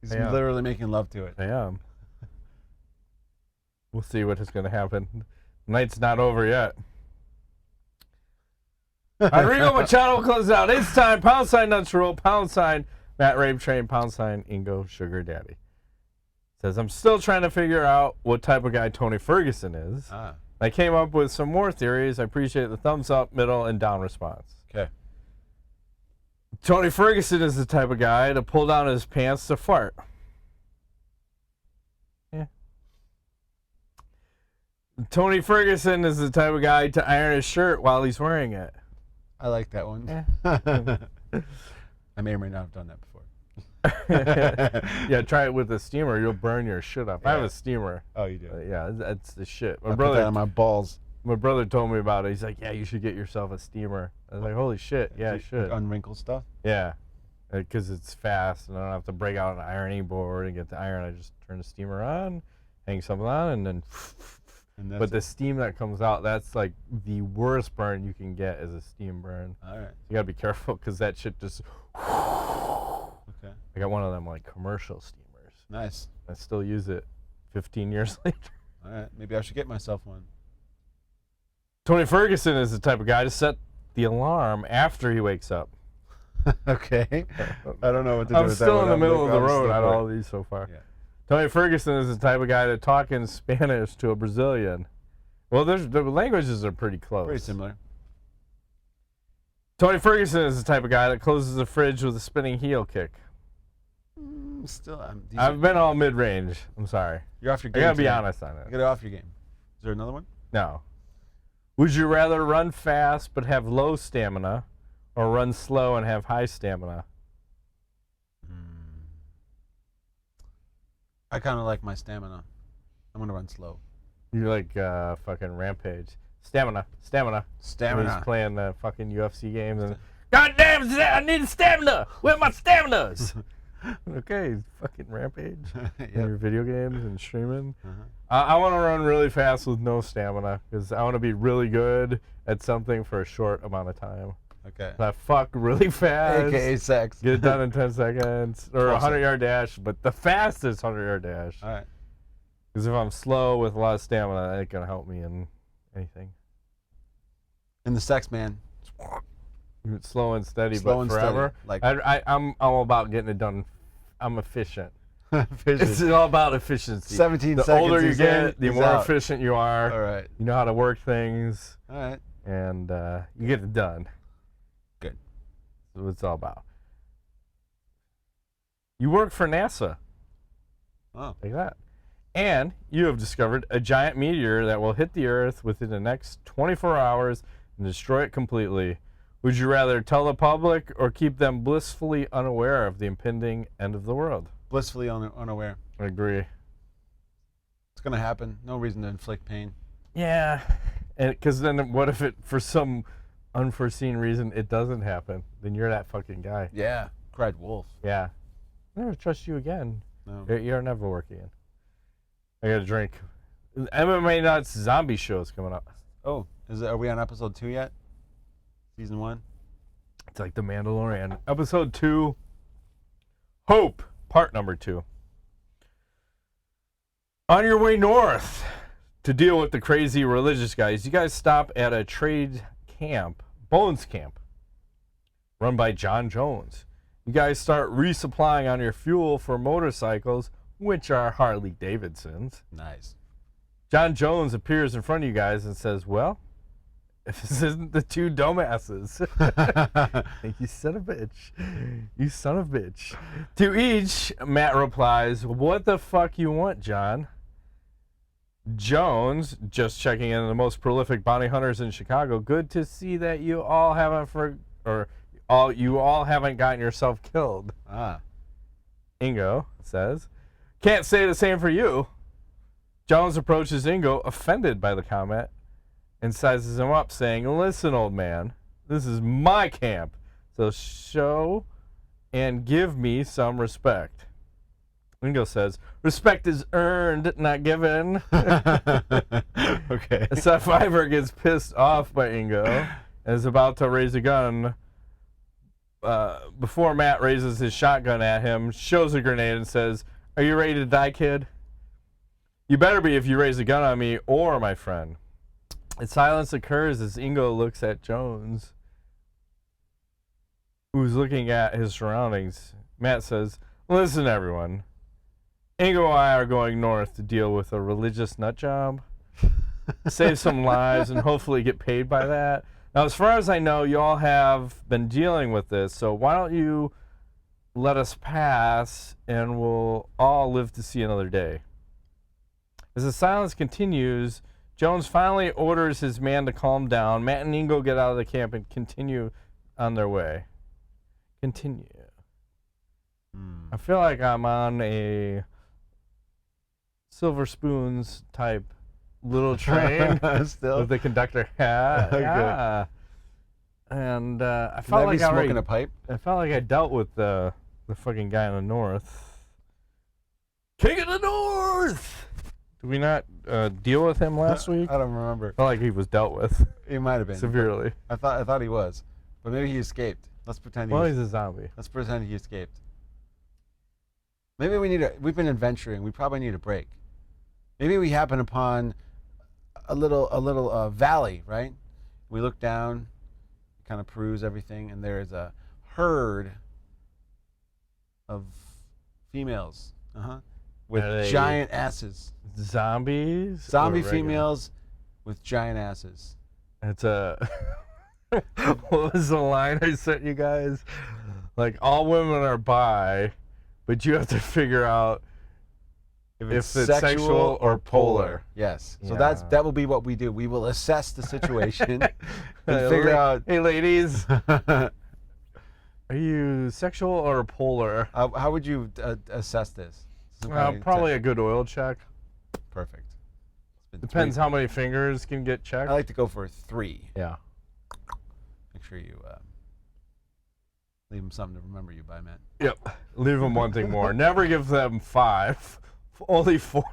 S1: He's literally making love to it.
S2: I am. We'll see what is going to happen. Night's not over yet. Rodrigo Machado closes out. It's time. # Nuts Rule. # Matt Rape Train. # Ingo Sugar Daddy. Says, I'm still trying to figure out what type of guy Tony Ferguson is. I came up with some more theories. I appreciate the thumbs up, middle, and down response.
S1: Okay.
S2: Tony Ferguson is the type of guy to pull down his pants to fart. Yeah. Tony Ferguson is the type of guy to iron his shirt while he's wearing it.
S1: I like that one.
S2: Yeah.
S1: I may or may not have done that before.
S2: Yeah, try it with a steamer. You'll burn your shit up. Yeah. I have a steamer.
S1: Oh, you do?
S2: Yeah, that's the shit.
S1: I put that on my balls.
S2: My brother told me about it. He's like, yeah, you should get yourself a steamer. I was like, holy shit, yeah, I should.
S1: Unwrinkle stuff?
S2: Yeah, because it's fast, and I don't have to break out an ironing board and get the iron. I just turn the steamer on, hang something on, and then... But the steam that comes out, that's like the worst burn you can get is a steam burn.
S1: All right.
S2: You got to be careful because that shit just...
S1: Okay.
S2: I got one of them like commercial steamers.
S1: Nice.
S2: I still use it 15 years later.
S1: All right. Maybe I should get myself one.
S2: Tony Ferguson is the type of guy to set the alarm after he wakes up.
S1: Okay. I don't know what to do
S2: I'm
S1: with that.
S2: I'm still in the middle of the road on all these so far.
S1: Yeah.
S2: Tony Ferguson is the type of guy to talk in Spanish to a Brazilian. Well, the languages are pretty close.
S1: Pretty similar.
S2: Tony Ferguson is the type of guy that closes the fridge with a spinning heel kick.
S1: Still,
S2: I've been all mid-range. I'm sorry.
S1: You're off your game.
S2: I gotta be honest on it.
S1: You gotta off your game. Is there another one?
S2: No. Would you rather run fast but have low stamina, or run slow and have high stamina?
S1: I kind of like my stamina. I'm gonna run slow.
S2: You like fucking Rampage. Stamina. He's playing the fucking UFC games and God damn, I need stamina. Where are my staminas? Okay, fucking Rampage.
S1: Yep.
S2: Your video games and streaming. I want to run really fast with no stamina because I want to be really good at something for a short amount of time.
S1: Okay.
S2: I fuck really fast.
S1: AKA sex.
S2: Get it done in 10 seconds. Or a 100-yard dash, but the fastest 100-yard dash.
S1: All right.
S2: Because if I'm slow with a lot of stamina, that ain't going to help me in anything.
S1: And the sex, man.
S2: Slow and steady,
S1: Slow
S2: but
S1: and
S2: forever.
S1: Steady. Like
S2: I'm all about getting it done. I'm efficient. It's all about efficiency.
S1: 17
S2: the
S1: seconds.
S2: The older you get, the more
S1: out.
S2: efficient you are.
S1: All right.
S2: You know how to work things.
S1: All right.
S2: And you get it done.
S1: Good.
S2: That's what it's all about. You work for NASA.
S1: Oh.
S2: Like that. And you have discovered a giant meteor that will hit the Earth within the next 24 hours and destroy it completely. Would you rather tell the public or keep them blissfully unaware of the impending end of the world?
S1: Blissfully unaware.
S2: I agree.
S1: It's going to happen. No reason to inflict pain.
S2: Yeah. Because then what if it, for some unforeseen reason, it doesn't happen? Then you're that fucking guy.
S1: Yeah. Cried wolf.
S2: Yeah. Never trust you again.
S1: No.
S2: You're never working. I got a drink. MMANUTS zombie show is coming up.
S1: Oh. Are we on episode 2 yet? Season 1?
S2: It's like The Mandalorian. Episode 2, Hope, part number 2. On your way north to deal with the crazy religious guys, you guys stop at a trade camp, Bones Camp, run by John Jones. You guys start resupplying on your fuel for motorcycles, which are Harley Davidsons.
S1: Nice.
S2: John Jones appears in front of you guys and says, well, if this isn't the two dumbasses. You son of a bitch. You son of a bitch. To each, Matt replies, what the fuck you want, John? Jones, just checking in, the most prolific bounty hunters in Chicago. Good to see that you all haven't gotten yourself killed. Ingo says, can't say the same for you. Jones approaches Ingo, offended by the comment, and sizes him up, saying, listen, old man, this is my camp, so show and give me some respect. Ingo says, respect is earned, not given.
S1: Okay.
S2: Seth Fiverr gets pissed off by Ingo and is about to raise a gun before Matt raises his shotgun at him, shows a grenade and says, are you ready to die, kid? You better be if you raise a gun on me or my friend. A silence occurs as Ingo looks at Jones, who's looking at his surroundings. Matt says, listen, everyone. Ingo and I are going north to deal with a religious nut job, save some lives, and hopefully get paid by that. Now, as far as I know, you all have been dealing with this, so why don't you let us pass, and we'll all live to see another day. As the silence continues, Jones finally orders his man to calm down. Matt and Ingo get out of the camp and continue on their way. Continue. I feel like I'm on a Silver Spoons type little train
S1: Still?
S2: with the conductor hat.
S1: Okay.
S2: Yeah. And I
S1: Can
S2: felt
S1: I
S2: like
S1: be smoking a pipe?
S2: I felt like I dealt with the fucking guy in the north. King of the North! Did we not deal with him last week?
S1: I don't remember.
S2: I felt like he was dealt with
S1: He might have been
S2: severely.
S1: I thought he was, but maybe he escaped. Let's pretend.
S2: Well, he's a zombie.
S1: Let's pretend he escaped. Maybe we need a. We've been adventuring. We probably need a break. Maybe we happen upon a little valley, right? We look down, kind of peruse everything, and there is a herd of females, with
S2: Are they
S1: giant asses.
S2: Zombies?
S1: Zombie
S2: or regular?
S1: females with giant asses.
S2: It's a. What was the line I sent you guys? Like, all women are bi, but you have to figure out if it's sexual or polar.
S1: Yes. So
S2: Yeah.
S1: that will be what we do. We will assess the situation and figure out.
S2: Hey, ladies, are you sexual or polar?
S1: How would you assess this? Some kind of
S2: Probably a
S1: test.
S2: good oil check.
S1: Perfect. It's been
S2: Depends
S1: 3.
S2: how many fingers can get checked.
S1: I like to go for 3.
S2: Yeah.
S1: Make sure you leave them something to remember you by, man.
S2: Yep. Leave them one thing more. Never give them 5. Only 4.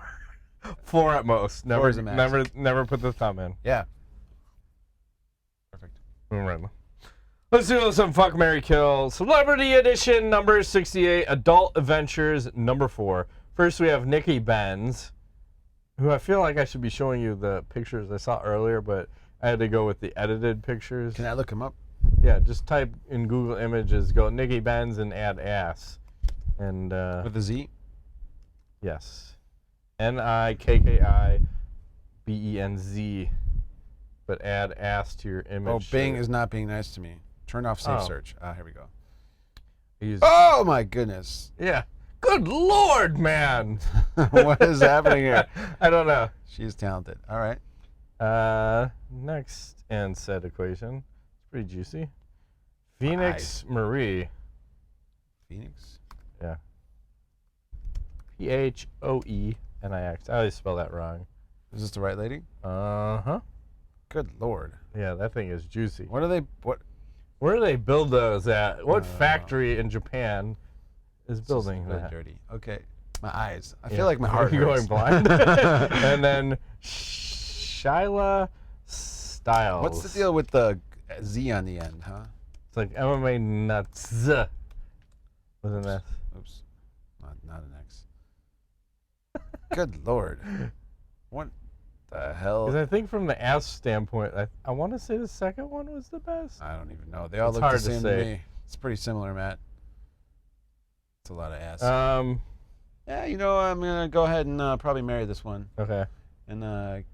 S2: 4 at most.
S1: 4
S2: Never,
S1: is the max.
S2: never put the thumb in.
S1: Yeah. Perfect.
S2: Random. Let's do some Fuck, Marry, Kill. Celebrity Edition number 68. Adult Adventures number 4. First we have Nikki Benz, who I feel like I should be showing you the pictures I saw earlier, but I had to go with the edited pictures.
S1: Can I look him up?
S2: Yeah, just type in Google Images, go Nikki Benz and add ass. And
S1: With a Z?
S2: yes. NIKKIBENZ. But add ass to your image.
S1: Oh, Bing is not being nice to me. Turn off safe
S2: Oh.
S1: search. Here we go.
S2: Use-
S1: Oh my goodness.
S2: Yeah. Good Lord, man.
S1: What is happening here?
S2: I don't know.
S1: She's talented. All right.
S2: Next and said equation. It's pretty juicy. Phoenix Marie.
S1: Phoenix?
S2: Yeah. PHOENIX. I always spell that wrong.
S1: Is this the right lady?
S2: Uh-huh.
S1: Good Lord.
S2: Yeah, that thing is juicy.
S1: What are they? What?
S2: Where do they build those at? What factory in Japan is building
S1: This is really
S2: that?
S1: dirty. Okay. My eyes. I
S2: Yeah.
S1: feel like my heart
S2: You're
S1: hurts.
S2: going blind. And then Shyla Styles.
S1: What's the deal with the Z on the end, huh?
S2: It's like MMA nuts with an S.
S1: Oops. Not an X. Good Lord. What the hell?
S2: Because I think from the ass standpoint, I want to say the second one was the best.
S1: I don't even know. They all
S2: It's
S1: look the
S2: hard to
S1: same to
S2: say.
S1: me. It's pretty similar, Matt. It's a lot of ass. Yeah, you know, I'm going to go ahead and probably marry this one.
S2: Okay.
S1: And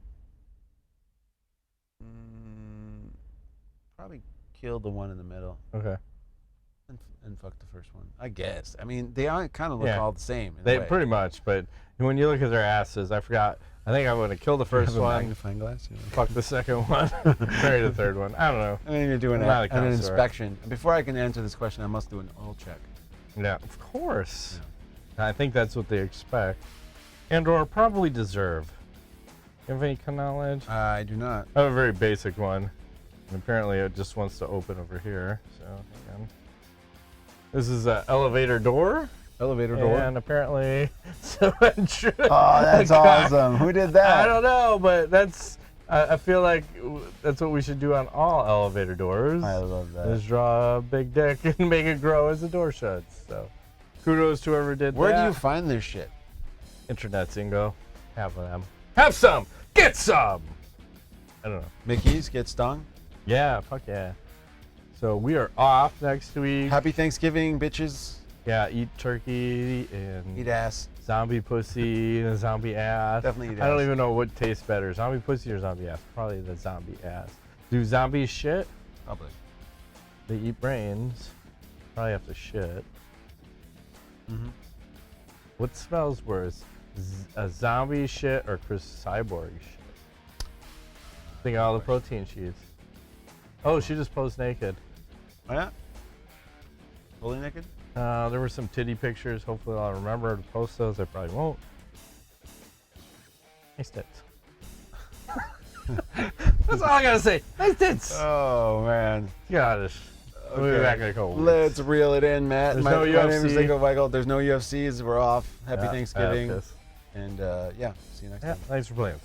S1: probably kill the one in the middle.
S2: Okay.
S1: And fuck the first one. I guess. I mean, they all kind of look
S2: Yeah.
S1: all the same. In a
S2: They
S1: way.
S2: pretty much, but when you look at their asses, I forgot. I think I'm going to kill the first
S1: Have a
S2: one,
S1: magnifying glass. Yeah.
S2: fuck the second one, marry the third one. I don't know.
S1: I mean, you're doing
S2: I'm not a
S1: an
S2: connoisseur.
S1: inspection. Before I can answer this question, I must do an oil check.
S2: Yeah, of course. I think that's what they expect, and or probably deserve. You have any knowledge?
S1: I do not.
S2: I have a very basic one. And apparently it just wants to open over here. So hang on. This is an elevator door.
S1: Elevator door.
S2: And apparently, someone drew
S1: Oh, that's awesome. Who did that?
S2: I don't know, but that's. I feel like that's what we should do on all elevator doors.
S1: I love that.
S2: Is draw a big dick and make it grow as the door shuts. So, kudos to whoever did that.
S1: Where do you find this shit?
S2: Internet Zingo. Have them. Have some. Get some. I don't know.
S1: Mickey's get stung.
S2: Yeah. Fuck yeah. So we are off next week.
S1: Happy Thanksgiving, bitches.
S2: Yeah. Eat turkey and
S1: Eat ass.
S2: zombie pussy and zombie ass.
S1: Definitely eat
S2: I don't
S1: ass.
S2: even know what tastes better, zombie pussy or zombie ass. Probably the zombie ass. Do zombies shit?
S1: Probably.
S2: They eat brains. Probably have to shit.
S1: Mm-hmm.
S2: What smells worse? A zombie shit or Chris Cyborg shit? Think of all the protein sheets. Oh, she just posed naked.
S1: Oh, yeah? Fully naked?
S2: There were some titty pictures. Hopefully I'll remember to post those. I probably won't. Nice tits. That's all I gotta say. Nice tits.
S1: Oh, man.
S2: Gosh. We'll be back in a couple weeks.
S1: Let's reel it in, Matt.
S2: There's
S1: my
S2: no
S1: name is
S2: UFC.
S1: Zingo Weigel. There's no UFCs. We're off. Happy
S2: Yeah,
S1: Thanksgiving.
S2: piss.
S1: And, yeah, see you next
S2: Yeah,
S1: time.
S2: thanks for playing.